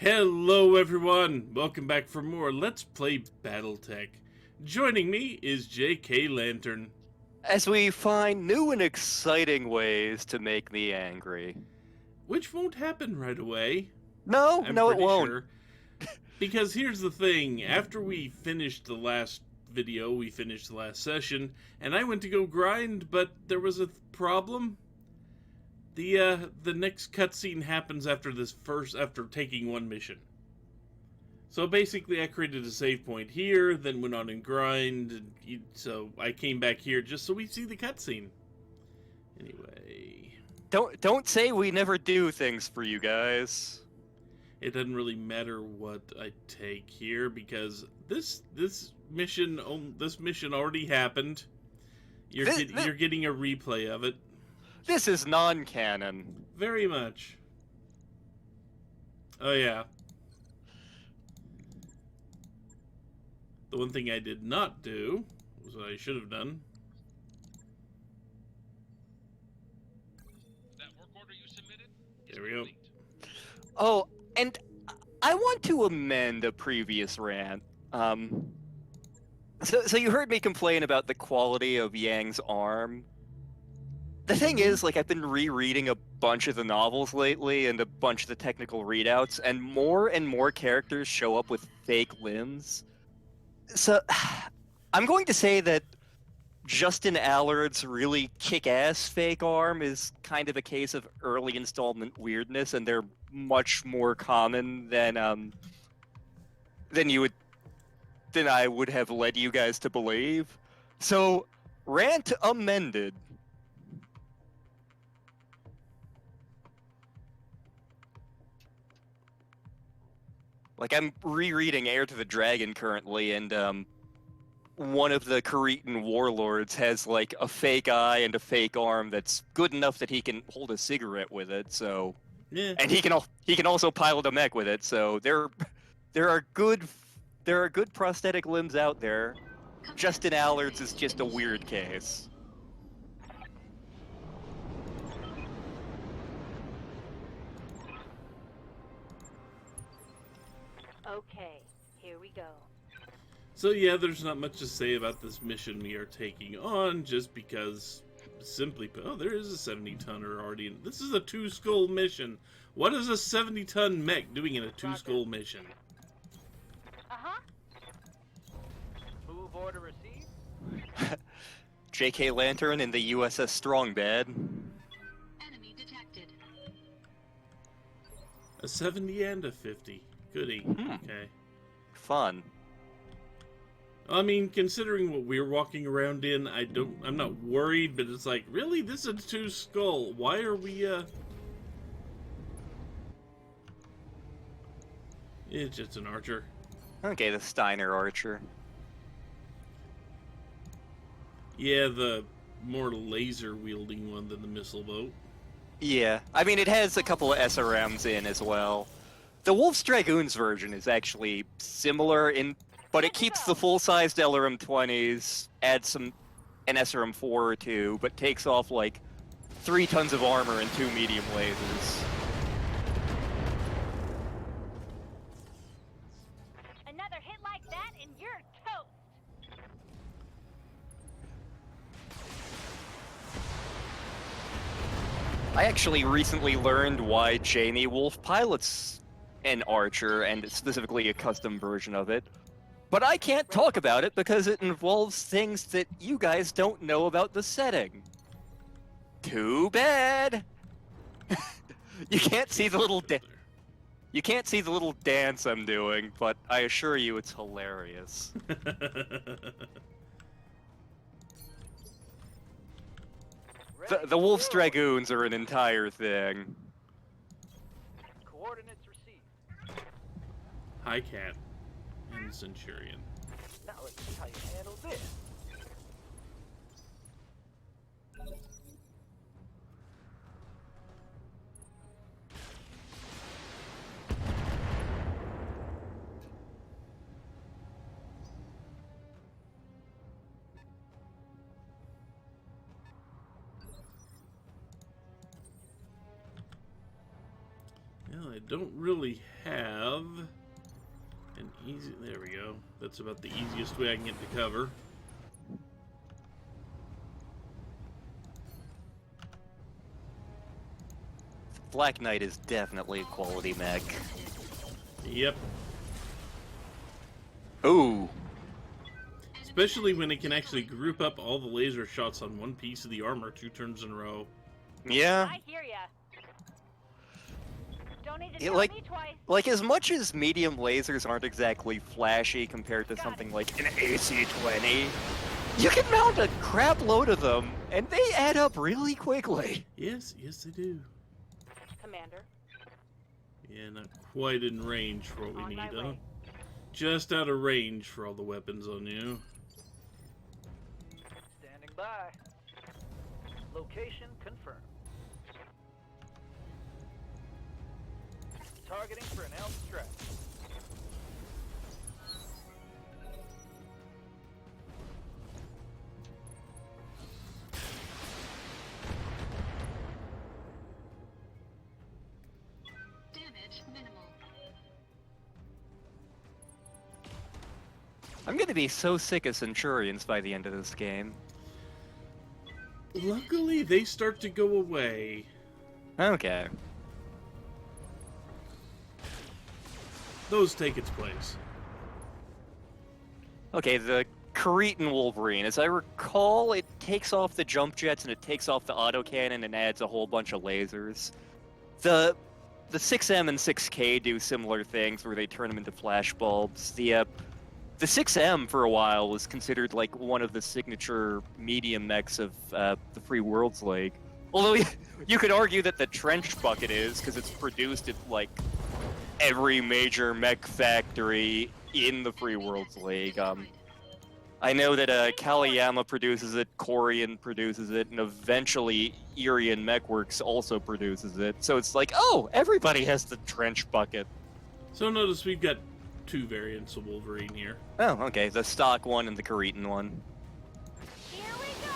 Hello everyone! Welcome back for more Let's Play Battletech. Joining me is JKLantern. As we find new and exciting ways to make me angry. Which won't happen right away, No, I'm no, it pretty won't. sure. Because here's the thing, after we finished the last video, we finished the last session, and I went to go grind, but there was a problem. The next cutscene happens after after taking one mission. So basically, I created a save point here, then went on and grind, and so I came back here just so we see the cutscene. Anyway, Don't say we never do things for you guys. it doesn't really matter what I take here because this mission already happened. You're getting a replay of it. This is non-canon. Very much. Oh yeah. The one thing I did not do was what I should have done. That work order you submitted is There we go. complete. Oh, and I want to amend a previous rant. So you heard me complain about the quality of Yang's arm. The thing is, like, I've been rereading a bunch of the novels lately and a bunch of the technical readouts, and more characters show up with fake limbs. So, I'm going to say that Justin Allard's really kick-ass fake arm is kind of a case of early installment weirdness, and they're much more common than I would have led you guys to believe. So, rant amended. Like, I'm rereading Heir to the Dragon currently, and one of the Cretan warlords has like a fake eye and a fake arm that's good enough that he can hold a cigarette with it. So, Yeah. and he can also pilot a mech with it. So there are good prosthetic limbs out there. Justin Allard's is just a weird case. Okay, here we go. So yeah, there's not much to say about this mission we are taking on, just because, simply put, oh, there is a 70-tonner already. This is a 2-skull mission. What is a 70-ton mech doing in a 2-skull mission? Uh-huh. Move order received. JKLantern in the USS Strongbad. Enemy detected. A 70 and a 50. Goody. Okay. Fun. I mean, considering what we're walking around in, I'm not worried, but it's like, really? This is a 2-skull. Why are we, It's just an archer. Okay, the Steiner Archer. Yeah, the more laser-wielding one than the missile boat. Yeah, I mean, it has a couple of SRMs in as well. The Wolf's Dragoons version is actually similar, but it keeps the full-sized LRM-20s, adds an SRM-4 or 2, but takes off like 3 tons of armor and 2 medium lasers. Another hit like that and you're toast. I actually recently learned why Jamie Wolf pilots an Archer, and specifically a custom version of it. But I can't talk about it because it involves things that you guys don't know about the setting. Too bad. You can't see the little dance I'm doing, but I assure you it's hilarious. The Wolf's Dragoons are an entire thing. Coordinates received. Hi, Cat. And Centurion. Now let's see how you handle this. Yeah, Well, I don't really have an easy... There we go. That's about the easiest way I can get to cover. Black Knight is definitely a quality mech. Yep. Ooh. Especially when it can actually group up all the laser shots on one piece of the armor 2 turns in a row. Yeah. I hear ya. Don't need to Yeah, tell like- me twice. Like, as much as medium lasers aren't exactly flashy compared to something like an AC-20, you can mount a crap load of them, and they add up really quickly. Yes, yes they do. Commander, Yeah, not quite in range for what we on need, my huh? way. Just out of range for all the weapons on you. Standing by. Location confirmed. Targeting for an elf strike. Damage minimal. I'm gonna be so sick of Centurions by the end of this game. Luckily, they start to go away. Okay. Those take its place. Okay, the Cretan Wolverine. As I recall, it takes off the jump jets and it takes off the autocannon and adds a whole bunch of lasers. The 6M and 6K do similar things where they turn them into flash bulbs. The 6M for a while was considered like one of the signature medium mechs of the Free Worlds League. Although you could argue that the Trench Bucket is, because it's produced at like every major mech factory in the Free Worlds League. I know that Kaliyama produces it, Corian produces it, and eventually Irian Mechworks also produces it. So it's like, oh, everybody has the Trench Bucket. So notice we've got 2 variants of Wolverine here. Oh, okay, the stock one and the Cretan one. Here we go.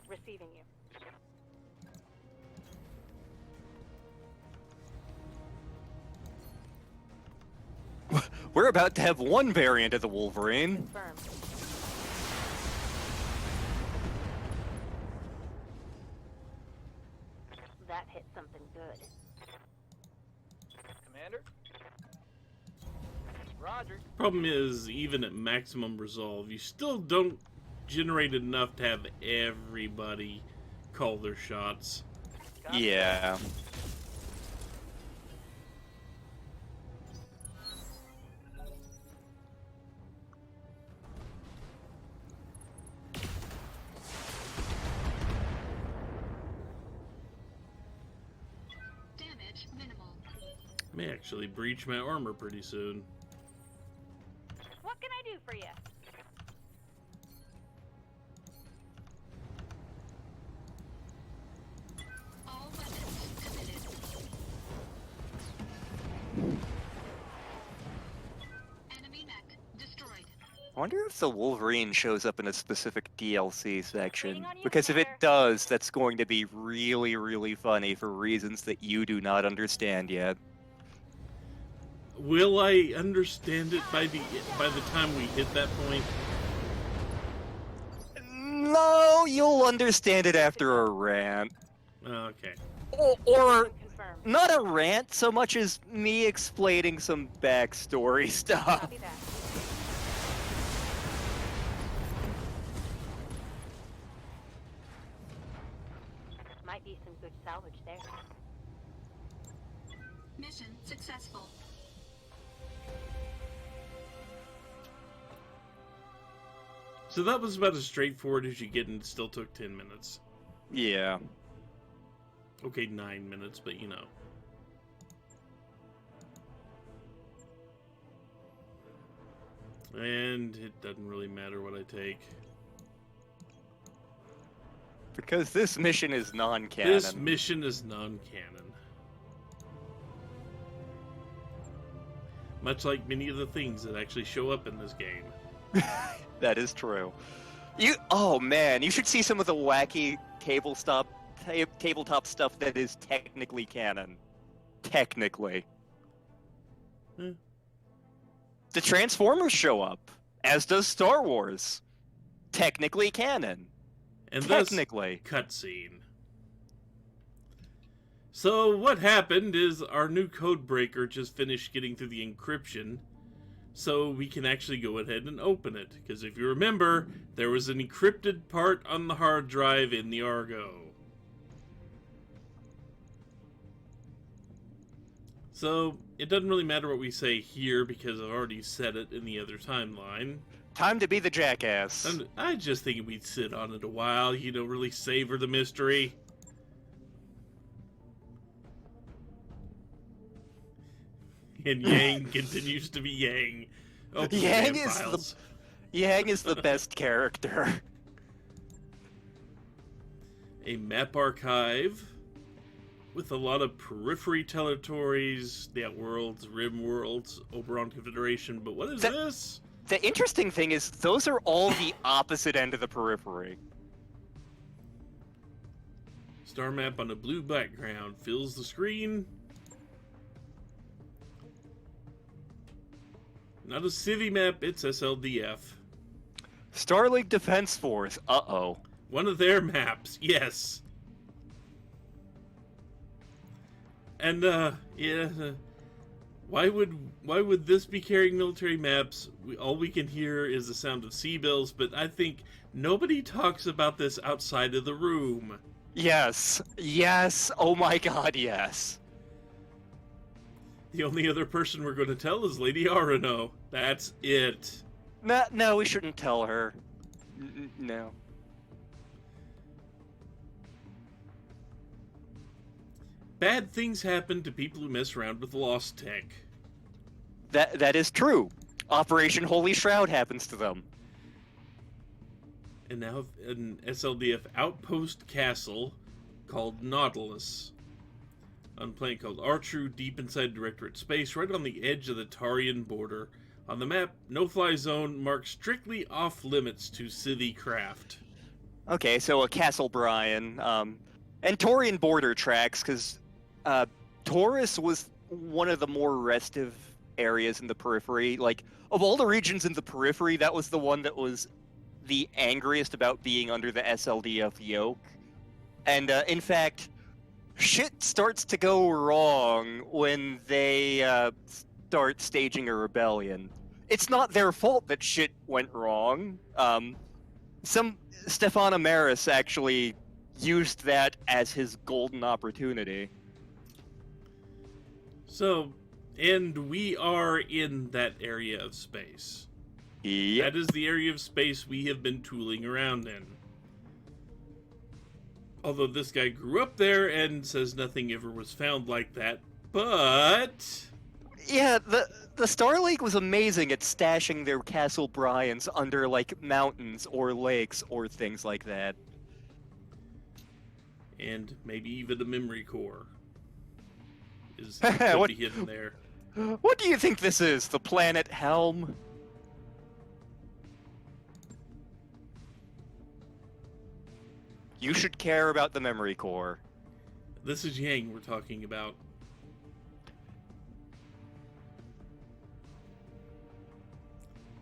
Receiving you. We're about to have one variant of the Wolverine. Confirmed. That hit something good. Commander? Roger. Problem is, even at maximum resolve, you still don't generate enough to have everybody call their shots. Copy. Yeah. Damage minimal. May actually breach my armor pretty soon. What can I do for you? All weapons committed. Enemy mech destroyed. I wonder if the Wolverine shows up in a specific DLC section. Waiting on you, Because if it Commander. does, that's going to be really, really funny for reasons that you do not understand yet. Will I understand it by the time we hit that point? No, you'll understand it after a rant. Okay. Or Confirmed. not a rant so much as me explaining some backstory stuff. Copy that. Might be some good salvage there. Mission successful. So that was about as straightforward as you get, and it still took 10 minutes. Yeah. Okay, 9 minutes, but you know. And it doesn't really matter what I take. Because this mission is non-canon. This mission is non-canon. Much like many of the things that actually show up in this game. That is true. Oh man, you should see some of the wacky tabletop stuff that is technically canon. Technically. Hmm. The Transformers show up, as does Star Wars. Technically canon. And thus, Technically. cutscene. So what happened is our new codebreaker just finished getting through the encryption, so we can actually go ahead and open it. Because if you remember, there was an encrypted part on the hard drive in the Argo. So it doesn't really matter what we say here because I've already said it in the other timeline. Time to be the jackass. And I just think we'd sit on it a while, really savor the mystery. And Yang continues to be Yang. Open the Yang damn is files. Yang is the best character. A map archive with a lot of periphery territories, the Outworlds, Rim Worlds, Oberon Confederation. But what is this? The interesting thing is, those are all the opposite end of the periphery. Star map on a blue background fills the screen. Not a civvy map, it's SLDF. Starlink Defense Force. Uh-oh. One of their maps, yes. And why would this be carrying military maps? All we can hear is the sound of seabells, but I think nobody talks about this outside of the room. Yes. Yes. Oh my god, yes. The only other person we're going to tell is Lady Arano. That's it. No, we shouldn't tell her. No. Bad things happen to people who mess around with lost tech. That is true. Operation Holy Shroud happens to them. And now an SLDF outpost castle called Nautilus. On a planet called Artru, deep inside Directorate space, right on the edge of the Tarian border. On the map, no-fly zone marked strictly off-limits to civvy craft. Okay, so a Castle Brian. And Taurian border tracks, because Taurus was one of the more restive areas in the periphery. Like, of all the regions in the periphery, that was the one that was the angriest about being under the SLDF yoke. And, in fact, shit starts to go wrong when they start staging a rebellion. It's not their fault that shit went wrong. Stefan Amaris actually used that as his golden opportunity. So, and we are in that area of space. Yep. That is the area of space we have been tooling around in. Although this guy grew up there and says nothing ever was found like that, but... Yeah, the Starlink was amazing at stashing their Castle Bryans under, like, mountains or lakes or things like that. And maybe even a memory core is What- could be hidden there. What do you think this is? The planet Helm? You should care about the memory core. This is Yang we're talking about.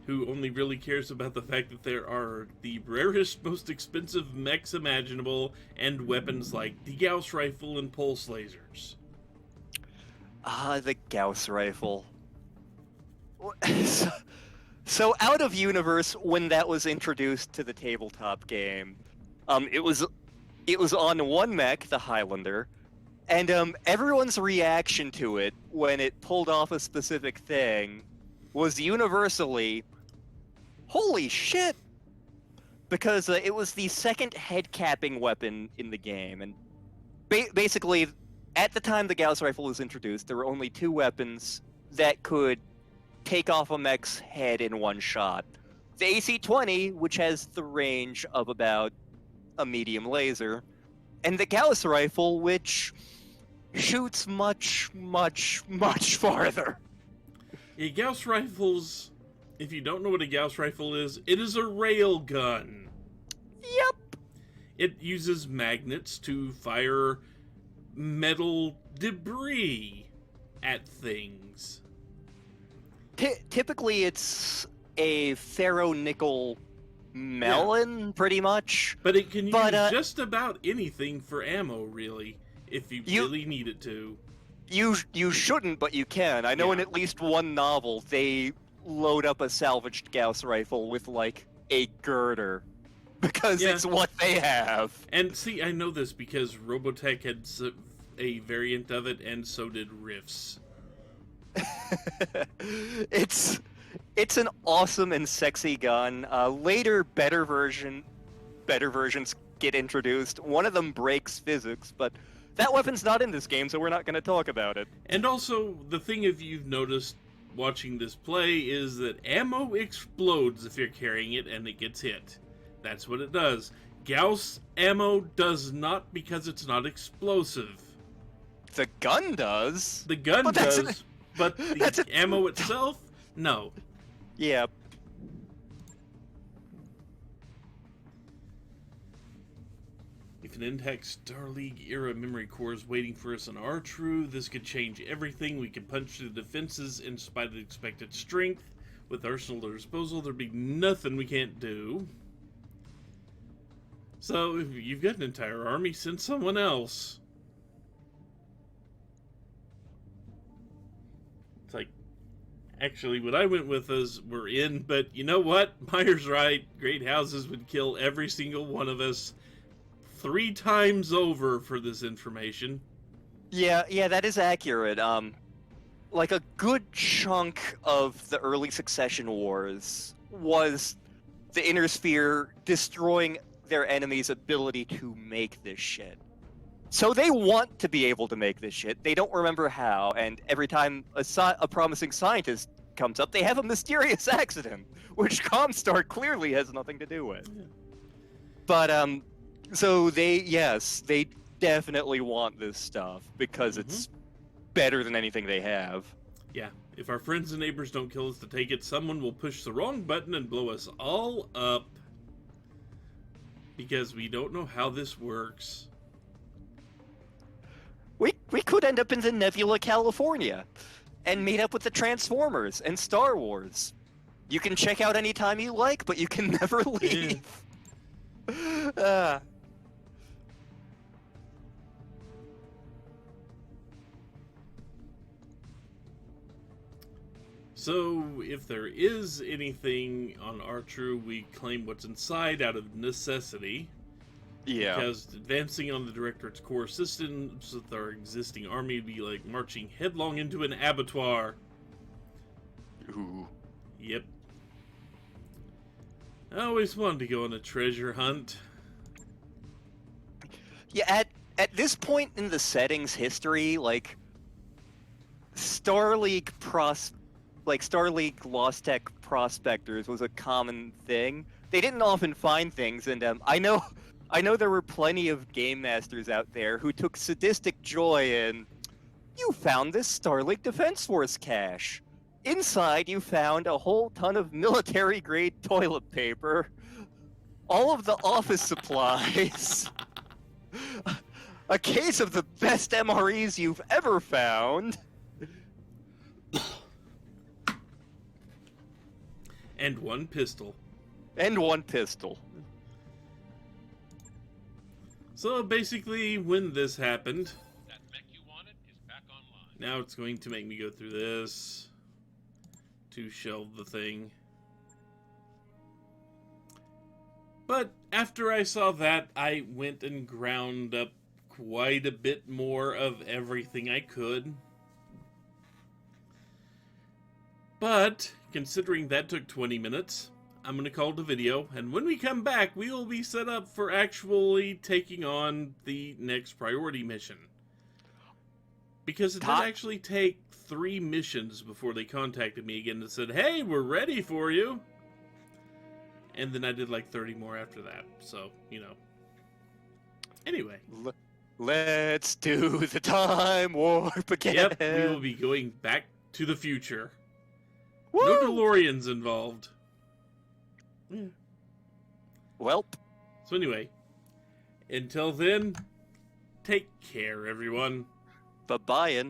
Who only really cares about the fact that there are the rarest, most expensive mechs imaginable and weapons like the Gauss rifle and pulse lasers. Ah, the Gauss rifle. So out of universe, when that was introduced to the tabletop game, it was on one mech, the Highlander, and everyone's reaction to it when it pulled off a specific thing was universally, holy shit! Because it was the second head-capping weapon in the game, and basically, at the time the Gauss rifle was introduced, there were only two weapons that could take off a mech's head in one shot. The AC-20, which has the range of about a medium laser, and the Gauss rifle, which shoots much, much, much farther. Yeah, Gauss rifles, if you don't know what a Gauss rifle is, it is a rail gun. Yep. It uses magnets to fire metal debris at things. Typically, it's a ferro-nickel melon, pretty much. But it can use But, just about anything for ammo, really, if you really need it to. You shouldn't, but you can. I know in Yeah. at least one novel, they load up a salvaged Gauss rifle with, like, a girder. Because Yeah. it's what they have. And see, I know this because Robotech had a variant of it, and so did Riffs. It's an awesome and sexy gun. Later, better versions get introduced. One of them breaks physics, but that weapon's not in this game, so we're not going to talk about it. And also, the thing if you've noticed watching this play is that ammo explodes if you're carrying it and it gets hit. That's what it does. Gauss ammo does not because it's not explosive. The gun does. The gun But that's does, but that's the ammo itself, no. Yeah. If an intact Star League era memory core is waiting for us in our true, this could change everything. We can punch through the defenses in spite of the expected strength. With Arsenal at our disposal, there'd be nothing we can't do. So, if you've got an entire army, send someone else. It's like, actually, what I went with is we're in, but you know what? Meyer's right. Great houses would kill every single one of us 3 times over for this information. Yeah, that is accurate. Like a good chunk of the early Succession Wars was the Inner Sphere destroying their enemy's ability to make this shit. So they want to be able to make this shit. They don't remember how, and every time a promising scientist comes up, they have a mysterious accident, which Comstar clearly has nothing to do with. Yeah. But, so they definitely want this stuff because it's better than anything they have. Yeah, if our friends and neighbors don't kill us to take it, someone will push the wrong button and blow us all up. Because we don't know how this works. We could end up in the Nebula, California, and meet up with the Transformers and Star Wars. You can check out anytime you like, but you can never leave. So, if there is anything on our true, we claim what's inside out of necessity. Yeah. Because advancing on the Directorate's core systems with our existing army would be like marching headlong into an abattoir. Ooh. Yep. I always wanted to go on a treasure hunt. Yeah, at this point in the setting's history, like Star League Lost Tech prospectors was a common thing. They didn't often find things, and I know there were plenty of game masters out there who took sadistic joy in, you found this Star League Defense Force cache. Inside, you found a whole ton of military-grade toilet paper, all of the office supplies, a case of the best MREs you've ever found. And one pistol. So basically, when this happened, That mech you wanted is back online. now it's going to make me go through this to shelve the thing. But after I saw that, I went and ground up quite a bit more of everything I could. But, considering that took 20 minutes, I'm going to call it a video, and when we come back, we will be set up for actually taking on the next priority mission. Because it did actually take 3 missions before they contacted me again and said, hey, we're ready for you. And then I did like 30 more after that, so, you know. Anyway. Let's do the time warp again. Yep, we will be going back to the future. Woo! No DeLoreans involved. Yeah. Welp. So anyway, Until then, take care, everyone. Bye-bye.